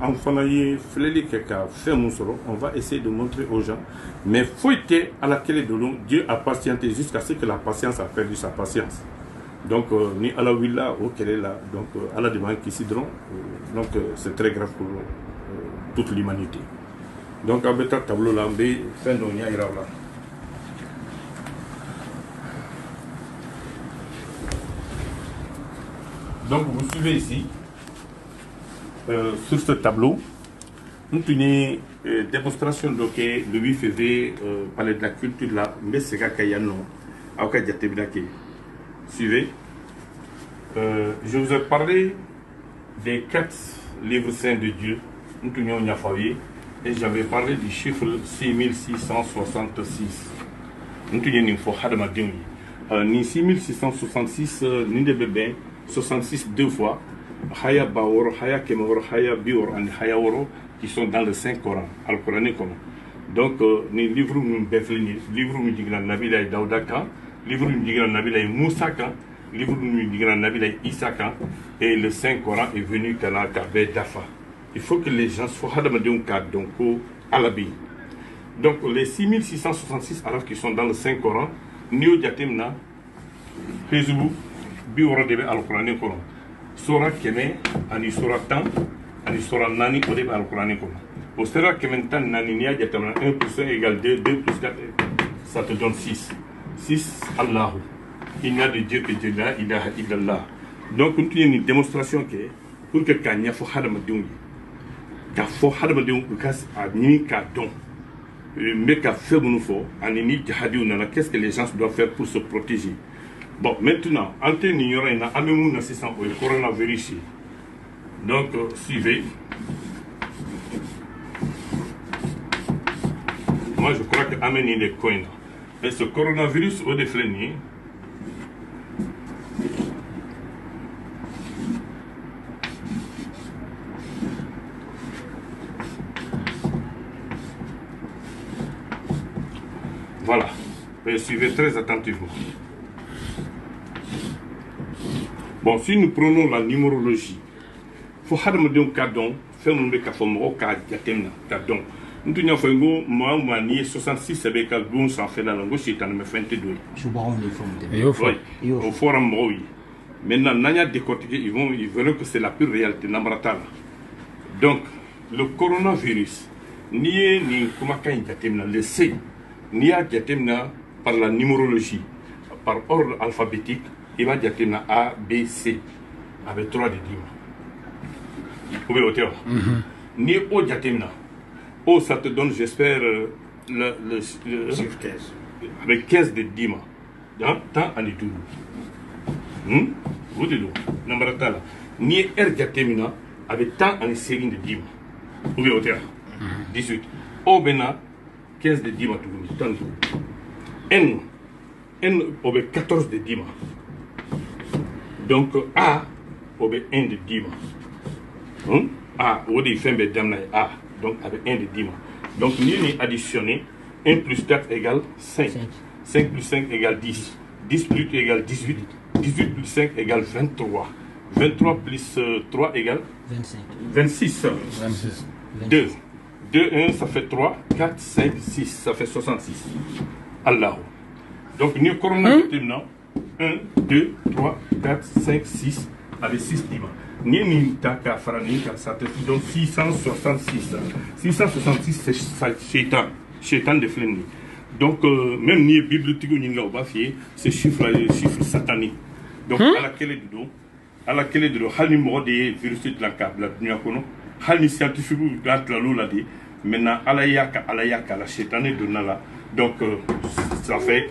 en fanaye fleli keka fait mon solo, on va essayer de montrer aux gens. Mais faut être à laquelle de l'eau, Dieu a patienté jusqu'à ce que la patience a perdu sa patience. Donc, ni à la villa, ou qu'elle est là, donc à la demande qui s'y donc c'est très grave pour toute l'humanité. Donc, avec un tableau là, fin de là. Donc, vous suivez ici, sur ce tableau, nous avons une démonstration de le 8 février, Palais de la Culture, là, mais c'est Kayano, à suivez. Je vous ai parlé des 4 livres saints de Dieu, nous avons et j'avais parlé du chiffre 6666. Nous avons 6666, nous devons 66 deux fois, Haya Bawor, Haya Kemor, Haya Bior et Haya Woro, qui sont dans le Saint-Coran, Al-Coran. Donc, les livres nous béflent, livres nous disent Nabila et Daoudaka, livres nous disent Nabila et Moussaka, livres nous disent Nabila et Isaka, et le Saint-Coran est venu Kanaka Dafa. Il faut que les gens soient donc à l'abbaye. Donc, les 6666 arabes qui sont dans le Saint-Coran, Nio Diatemna, Facebook, Biora debe al-Qur'an kono sura keme ani sura tan ani sura nani o debe al-Qur'an kono o sura keme tan nani niya jatama 1 plus 1 égale 2, 2 plus 4 ça te donne 6 Allah, il n'y a de Dieu que Dieu, la ilaha illallah. Donc nous avons une démonstration que pour que kanya fo hadama dungi ka fo hadama dungi kas ani ka don mais ka fait nous fo ani ni jihadi na qu'est-ce que les gens doivent faire pour se protéger. Bon, maintenant, en tant qu'ignorant, il y a un assistant pour le coronavirus. Donc, suivez. Moi, je crois que Amen il est coin. Mais ce coronavirus, au défléni, voilà. Mais suivez très attentivement. Bon, si nous prenons la numérologie, il faut que nous fassions un cadeau, faire un cadeau. Nous avons fait 66 avec un bon sans faire la langue, c'est un 22. Oui, au forum, oui. Maintenant, nous avons décortiqué, ils veulent que c'est la pure réalité. Donc, le coronavirus, ni comment le C, ni par la numérologie, par ordre alphabétique. Il va dire qu'il y a A, B, C, avec 3 de dîmes. Vous pouvez voter. Ni O, O, ça te donne, j'espère, le 15. Avec 15 de dîmes. Tant en est tout. Vous dites, ni R, Diatemina, avec tant en série de dîmes. Vous pouvez voter. 18. O, Bena, 15 de dîmes. N, avec 14 de dîmes. Donc, A, on a 1 de 10 mois. A, on a A, donc avec 1 de 10 mois. Donc, nous avons additionné 1 plus 4 égale 5. 5 plus 5 égale 10. 10 plus 2 égale 18. 18 plus 5 égale 23. 23 plus 3 égale 25. 26. 2. 2, 1, ça fait 3. 4, 5, 6, ça fait 66. Allah. Donc, nous avons maintenant 1, 2, 3, 4, 5, 6, avec 6 dimanches. Ni taka faranika, ça te donne 666. 666, c'est Shaitan de Flenni. Donc, même ni bibliothèque ni là, c'est chiffre satanique. Donc, à laquelle de l'eau, hal numéro des virus de la câble, hal scientifique de la loi, maintenant, alayaka, la Shaitan de Nala. Donc, ça fait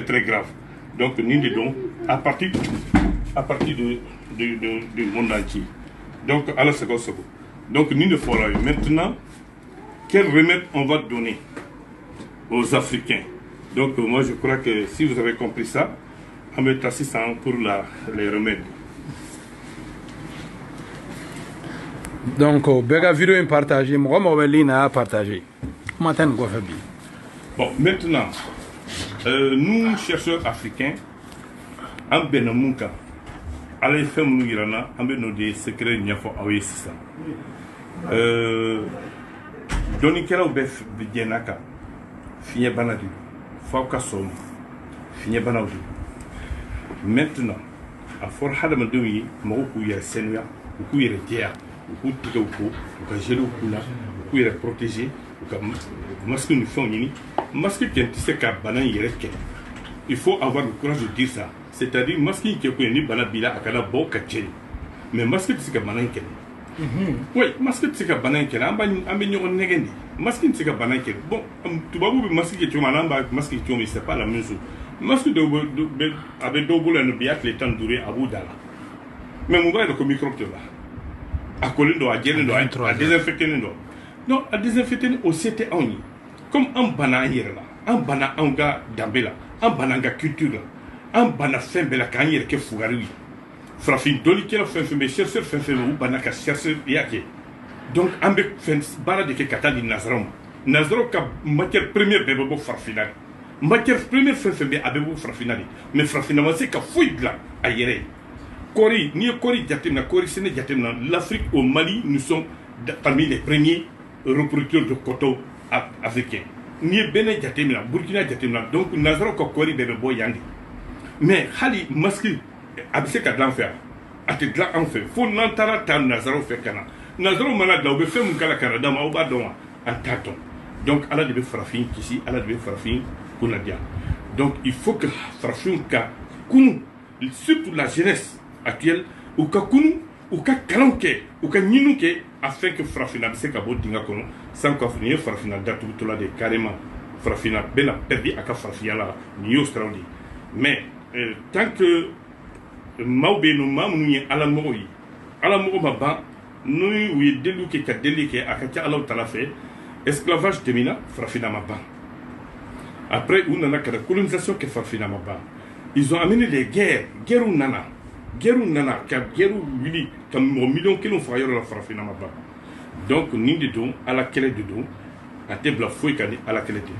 très grave. Donc, nous disons, à partir du monde entier. Donc, à la seconde. Donc, nous ne ferons pas. Maintenant, quel remède on va donner aux Africains? Donc, moi, je crois que si vous avez compris ça, on va être assistant pour les remèdes. Donc, Bega vidéo partagée, moi, je partagé. Comment tu as fait? Bon, maintenant, nous, chercheurs africains, en Benamunka, allez faire nous irana, en des secrets n'y a pas à ça. Dɔnnikɛlaw bɛ jɛnna kan fiɲɛ bana de don f'aw ka sɔn fiɲɛ banaw de don maintenant a fɔra hadamadenw ye mɔgɔw k'u yɛrɛ sanuya u k'u yɛrɛ jɛya u k'u tigɛw ko u ka gelew k'u la u k'u yɛrɛ protéger u ka masque ni fɛnw ɲini masque kɛ tɛ se ka bana in yɛrɛ kɛlɛ il faut avoir le courage de dire ça c'est-à-dire masque in kɛ ko ye ni bana b'i la a kana bɔ ka cɛri mais masque tɛ se ka bana in kɛlɛ. Oui, masque tɛ se ka bana in kɛlɛ an bɛ ɲɔgɔn nɛgɛn de masque tɛ se ka bana in kɛlɛ bon tubabuw bɛ masque kɛ cogo min an b'a masque kɛ cogo min c'est pas la même chose masque dɔw bɛ a bɛ dɔw bolo yan nɔ bi y'a tile 15 ye a b'u da la mais mun b'a yɛrɛ ko microbe tɛ la a kolen don a jɛlen don a désinfectelen don non a désinfectelen o se tɛ anw ye comme an banna an yɛrɛ la an banna anw ka danbe la an banna an ka culture la an banna fɛn bɛɛ la k'an yɛrɛ kɛ fugariw ye farafin dɔnnikɛla fɛn fɛn bɛ chercheur fɛn fɛn bɛ u banna ka chercheur y'a kɛ donc an bɛ fɛn baara de kɛ ka taa di nanzaraw ma nanzaraw ka matière première bɛɛ bɛ bɔ farafinna de matière première fɛn fɛn bɛ a bɛ bɔ farafinna de mais farafinna ma se ka foyi dilan a yɛrɛ ye kɔɔri n'i ye kɔɔri jateminɛ kɔɔri sɛnɛ jateminɛ l'Afrique au Mali nous sommes parmi les premiers reproducteurs de coton africains n'i ye Bénin jateminɛ Burkina jateminɛ donc nanzaraw ka kɔɔri bɛɛ bɛ bɔ yan de mais hali masque a bɛ se ka dilan fɛ yan a tɛ dilan an fɛ fo n'an taara ta nanzaraw fɛ ka na nanzaraw mana dilan u bɛ fɛn min k'a la ka na d'a ma aw b'a dɔn wa an t'a dɔn donc ala de bɛ farafin kisi ala de bɛ farafin kunnadiya donc il faut que farafin ka kunu surtout la jeunesse actuelle u ka kunu u ka kalanw kɛ u ka ɲiniw kɛ afin que farafinna bɛ se ka bɔ dingɛ kɔnɔ sans quoi nin ye farafinna datugutɔla de carrément farafinna bɛna perdu a ka farafinya la nin y'o siraw de ye mais tant que maaw bɛ yen nɔ maa minnu ye alamɔgɔw ye alamɔgɔ ma ban n'u ye deliw kɛ ka deli kɛ a ka ca alaw tala fɛ esclavage tɛmɛna farafinna ma ban après u nana ka na colonisation kɛ farafinna ma ban ils ont amené des guerres nana ka guerres wuli ka mɔgɔ miliyɔn kelen faga yɔrɔ la farafinna ma ban donc nin de don ala kɛlɛ de don a tɛ bila foyi ka di ala kɛlɛ tɛ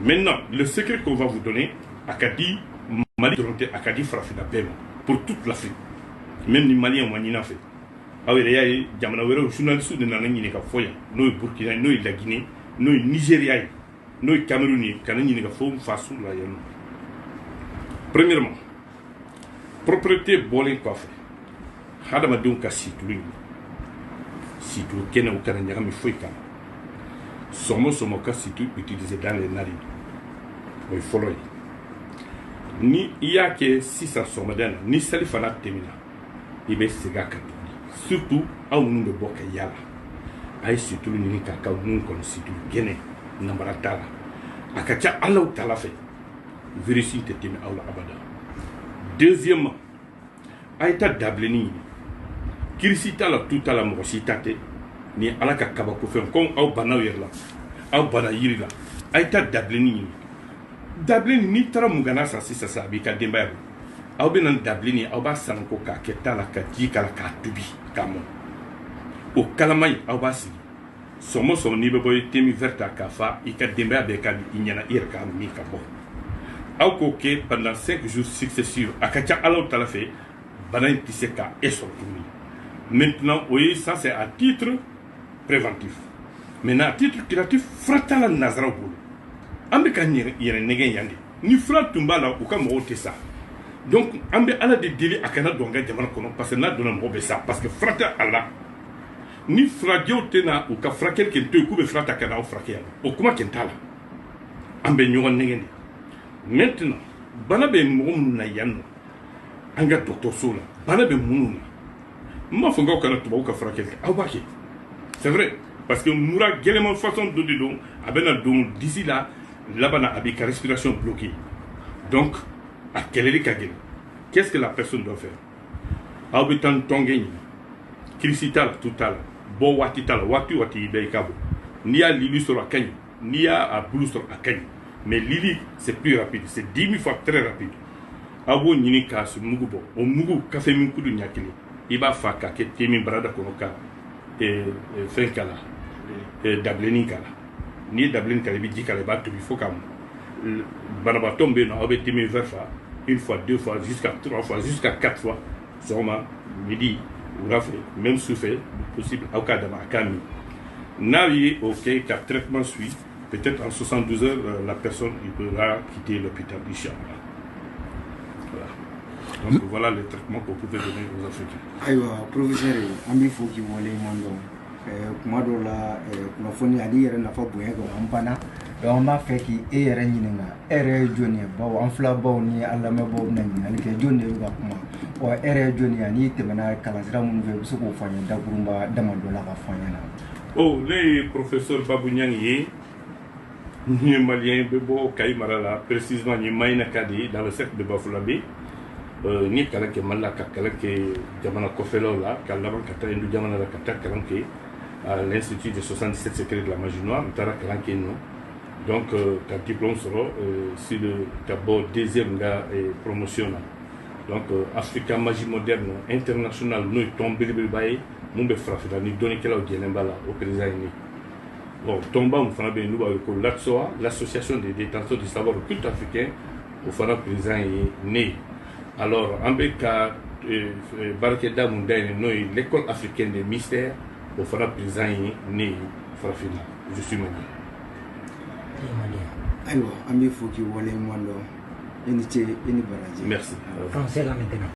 maintenant le secret qu'on va vous donner a ka di Mali dɔrɔn tɛ a ka di farafinna bɛɛ ma pour toute l'Afrique même ni maliyɛnw ma ɲin'a fɛ aw yɛrɛ y'a ye jamana wɛrɛw journalistes de nana ɲininka fɔ yan n'o ye Burkina n'o ye La Guinée n'o ye Nigéria ye n'o ye Cameroun ye ka na ɲininka fɔ faso la yan nɔ premièrement propriété bɔlen kɔfɛ hadamadenw ka situlu kɛnɛw kana ɲagami foyi kan sɔmɔ sɔmɔ ka situ utiliser dans les narines o ye fɔlɔ ye ni i y'a kɛ sisan sɔgɔmada na ni seli fana tɛmɛna i bɛ segin a kan surtout aw minnu bɛ bɔ ka yaala a ye situlu ɲini k'a ka mun kɔnɔ situlu gɛnɛ namara t'a la a ka ca alaw tala fɛ virus tɛ tɛmɛ aw la abada deuxièmement a ye taa dabilenni ɲini kirisi t'a la tu t'a la mɔgɔ si ta tɛ ni ala ka kabakofɛn comme aw bannaw yɛrɛ la aw banna yiri la a ye taa dabilenni ɲini dabilenni n'i taara mugana san sisan sa a b'i ka denbaya bolo aw bɛ na ni dabilenni aw b'a sanko k'a kɛ ta la ka ji k'a la k'a tobi k'a mɔn o kalama in aw b'a sigi sɔgɔma sɔgɔma n'i bɛ bɔ temi verte k'a fa i ka denbaya bɛɛ ka di i ɲɛna i yɛrɛ k'a min ka bɔ aw k'o kɛ pendant 5 jours successifs a ka ca alaw ta la fɛ bana in tɛ se ka e sɔrɔ tuguni maintenant o ye ça c'est à titre préventif maintenant à titre curatif fura t'a la nanzaraw bolo an bɛ ka yɛrɛ nɛgɛn yan de ni fura tun b'a la u ka mɔgɔw tɛ sa donc an bɛ ala de deli a kana don an ka jamana kɔnɔ parce que n'a donna mɔgɔ bɛ sa parce que fura tɛ a la ni furajɛw tɛ na u ka furakɛli kɛ to yen k'u bɛ fura ta ka na aw furakɛ yan o kuma kɛ t'a la an bɛ ɲɔgɔn nɛgɛn de maintenant bana bɛ mɔgɔ minnu na yan nɔ an ka dɔgɔtɔrɔso la bana bɛ minnu na n m'a fɔ k'aw kana tubabu ka furakɛli kɛ aw b'a kɛ c'est vrai parce que mura gɛlɛman façon dɔ de don a bɛ na don disi la laban a b'i ka respiration bloquée donc a kɛlɛli ka gɛlɛn qu'est-ce que la personne doit faire aw bɛ taa tɔnkɛ ɲini kirisi t'a la tu t'a la bɔ waati t'a la waati o waati i bɛ i ka bɔ n'i y'a lili sɔrɔ a ka ɲi n'i y'a bulu sɔrɔ a ka ɲi mais lili c'est plus rapide c'est 10 000 fois très rapide aw b'o ɲini k'a mugu bɔ o mugu kafe min kudu ɲɛ kelen i b'a fa k'a kɛ te min barada kɔnɔ ka fɛn k'a la dabilenni k'a la n'i ye dabilenni k'a la i bɛ ji k'a la i b'a tobi fo k'a mɔn banabaatɔ min bɛ yen nɔ aw bɛ te min vert fa une fois, deux fois, jusqu'à 3 fois, jusqu'à 4 fois sɔgɔma midi wula fɛ même su fɛ possible aw k'a dama a k'a min Navi, ok, qu'un traitement suit. Peut-être en 72 heures, la personne il pourra quitter l'hôpital, Inch'Allah. Voilà. Donc voilà les traitements qu'on pouvait donner aux Africains. Aïwa, professeur, Ami Foki Wole Mando. Kuma dɔw la kunnafoni ali yɛrɛ nafa bonya kan an banna donc an b'a fɛ k'i yɛrɛ ɲininka e yɛrɛ ye jɔn ye bawo an filabaw ni an lamɛnbaw bɛna ɲininkali kɛ jɔn de bɛ ka kuma wa e yɛrɛ ye jɔn ye n'i tɛmɛna kalansira minnu fɛ i bɛ se k'o fɔ an ye dakurunba dama dɔ la ka fɔ an ɲɛna. Oh, les professeurs Babou Niang ni malien bebo Kayi Marala précisément ni Maïna Kadi dans le cercle de Bafoulambi ni kala ke malla ka kala ke jamana kofelo la kala ban kata indu jamana la kata kala ke à l'Institut des 77 secrets de la magie noire, donc ta diplôme sera sur le d'abord deuxième promotion. Donc Africa Magie Moderne International nous tombé le bail, mon be frappé ni donné qu'elle au Dielenbala au président. Bon, tomba on fera bien nous avec l'ATSOA, l'association des détenteurs du savoir occulte africain, au fera président né. Alors en Beka Barakeda Mundaine, nous l'école africaine des mystères. Au fera président né farafina je suis malien. Aïwa, Ami Foki Wole Mando. Ini baraji. Merci. Français là maintenant.